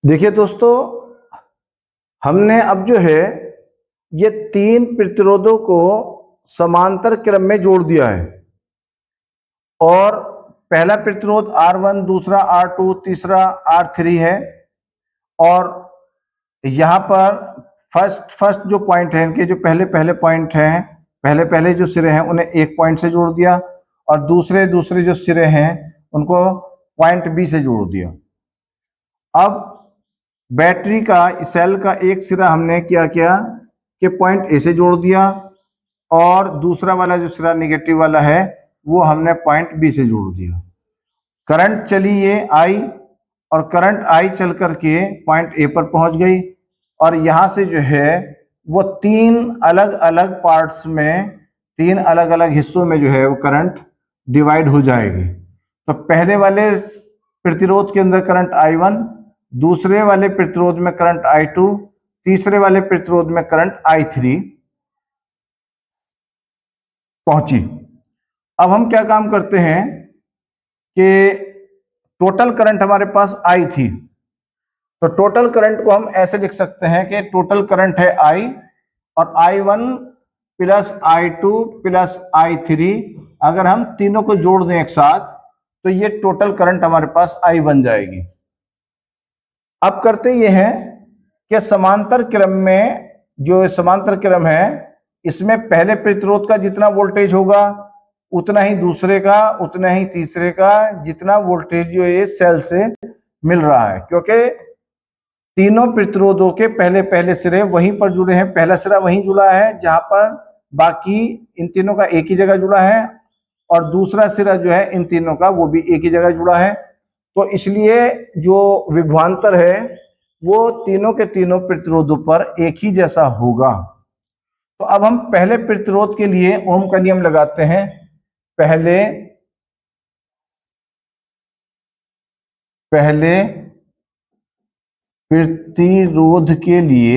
देखिए दोस्तों, हमने अब जो है ये तीन प्रतिरोधों को समांतर क्रम में जोड़ दिया है और पहला प्रतिरोध R1, दूसरा R2, तीसरा R3 है। और यहाँ पर फर्स्ट जो पॉइंट है, इनके जो पहले पॉइंट हैं, पहले जो सिरे हैं उन्हें एक पॉइंट से जोड़ दिया और दूसरे जो सिरे हैं उनको पॉइंट बी से जोड़ दिया। अब बैटरी का सेल का एक सिरा हमने क्या किया कि पॉइंट ए से जोड़ दिया और दूसरा वाला जो सिरा नेगेटिव वाला है वो हमने पॉइंट बी से जोड़ दिया। करंट चली ये आई और करंट आई चल करके पॉइंट ए पर पहुंच गई और यहाँ से जो है वो तीन अलग अलग पार्ट्स में, तीन अलग अलग हिस्सों में जो है वो करंट डिवाइड हो जाएगी। तो पहले वाले प्रतिरोध के अंदर करंट I1, दूसरे वाले प्रतिरोध में करंट I2, तीसरे वाले प्रतिरोध में करंट I3 पहुंची। अब हम क्या काम करते हैं कि टोटल करंट हमारे पास I थी, तो टोटल करंट को हम ऐसे लिख सकते हैं कि टोटल करंट है I और I1 plus I2 plus I3, अगर हम तीनों को जोड़ दें एक साथ तो ये टोटल करंट हमारे पास I बन जाएगी। अब करते ये हैं कि समांतर क्रम में, जो समांतर क्रम है इसमें पहले प्रतिरोध का जितना वोल्टेज होगा उतना ही दूसरे का, उतना ही तीसरे का, जितना वोल्टेज जो ये सेल से मिल रहा है, क्योंकि तीनों प्रतिरोधों के पहले सिरे वहीं पर जुड़े हैं। पहला सिरा वहीं जुड़ा है जहां पर बाकी इन तीनों का एक ही जगह जुड़ा है और दूसरा सिरा जो है इन तीनों का वो भी एक ही जगह जुड़ा है। तो इसलिए जो विभवांतर है वो तीनों के तीनों प्रतिरोधों पर एक ही जैसा होगा। तो अब हम पहले प्रतिरोध के लिए ओम का नियम लगाते हैं। पहले प्रतिरोध के लिए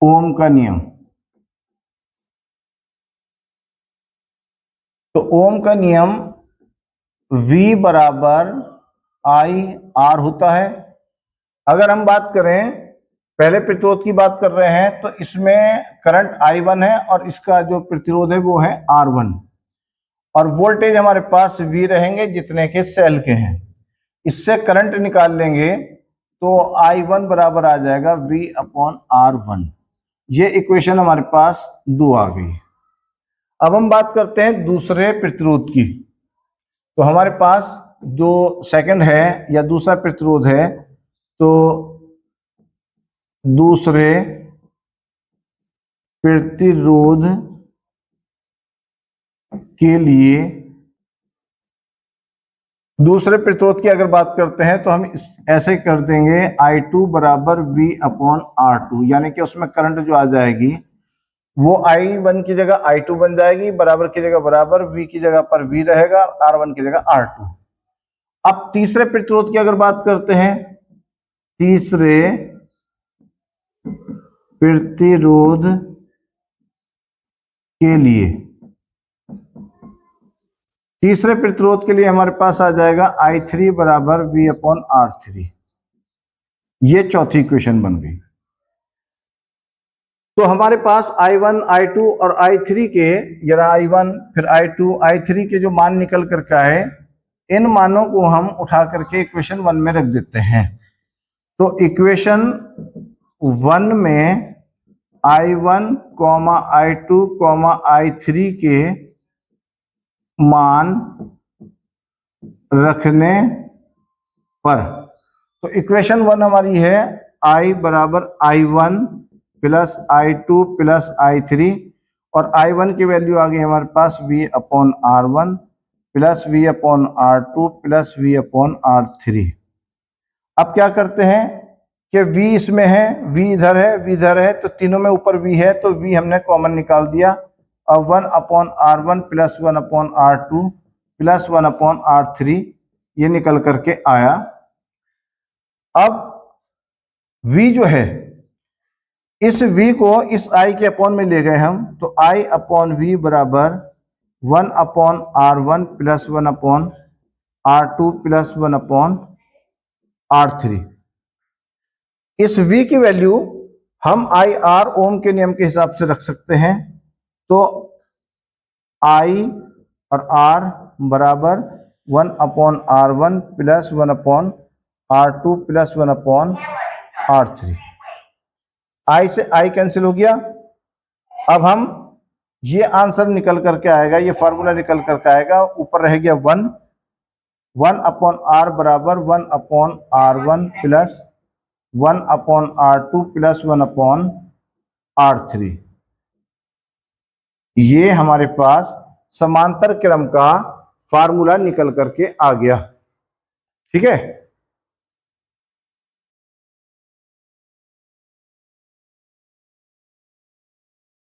ओम का नियम, तो ओम का नियम V बराबर IR होता है। अगर हम बात करें पहले प्रतिरोध की बात कर रहे हैं तो इसमें करंट I1 है और इसका जो प्रतिरोध है वो है R1 और वोल्टेज हमारे पास V रहेंगे जितने के सेल के हैं। इससे करंट निकाल लेंगे तो I1 बराबर आ जाएगा V अपॉन R1। ये इक्वेशन हमारे पास 2 आ गई। अब हम बात करते हैं दूसरे प्रतिरोध की। तो हमारे पास जो सेकंड है या दूसरा प्रतिरोध है, तो दूसरे प्रतिरोध के लिए, दूसरे प्रतिरोध की अगर बात करते हैं तो हम ऐसे कर देंगे I2 बराबर V अपॉन R2, यानी कि उसमें करंट जो आ जाएगी वो I1 की जगह I2 बन जाएगी, बराबर की जगह बराबर, V की जगह पर V रहेगा, R1 की जगह R2। अब तीसरे प्रतिरोध की अगर बात करते हैं, तीसरे प्रतिरोध के लिए, तीसरे प्रतिरोध के लिए हमारे पास आ जाएगा I3 बराबर V अपॉन R3। ये चौथी इक्वेशन बन गई। तो हमारे पास I1, I2 और I3 के, या I1 फिर I2, I3 के जो मान निकल करके आए, इन मानों को हम उठा करके इक्वेशन 1 में रख देते हैं। तो इक्वेशन 1 में I1, I2, I3 के मान रखने पर, तो इक्वेशन 1 हमारी है I बराबर I1 plus I2 plus I3 और I1 की वैल्यू आ गई हमारे पास V upon R1 plus V upon R2 plus V upon R3। अब क्या करते हैं कि V इसमें है, V इधर है, V इधर है, तो तीनों में ऊपर V है तो V हमने कॉमन निकाल दिया और 1 upon R1 plus 1 upon R2 plus 1 upon R3 ये निकल करके आया। अब V जो है, इस V को इस I के अपॉन में ले गए हम, तो I अपॉन V बराबर 1 upon R1 plus 1 upon R2 plus 1/R3। इस V की वैल्यू हम IR ओम के नियम के हिसाब से रख सकते हैं। तो I और R बराबर 1/R1 plus 1/R2 plus 1/R3। I से I कैंसिल हो गया। अब हम ये आंसर निकल करके आएगा, ये फार्मूला निकल करके आएगा, ऊपर रह गया 1/R बराबर 1/R1 plus 1/R2 plus 1/R3। ये हमारे पास समांतर क्रम का फार्मूला निकल करके आ गया। ठीक है।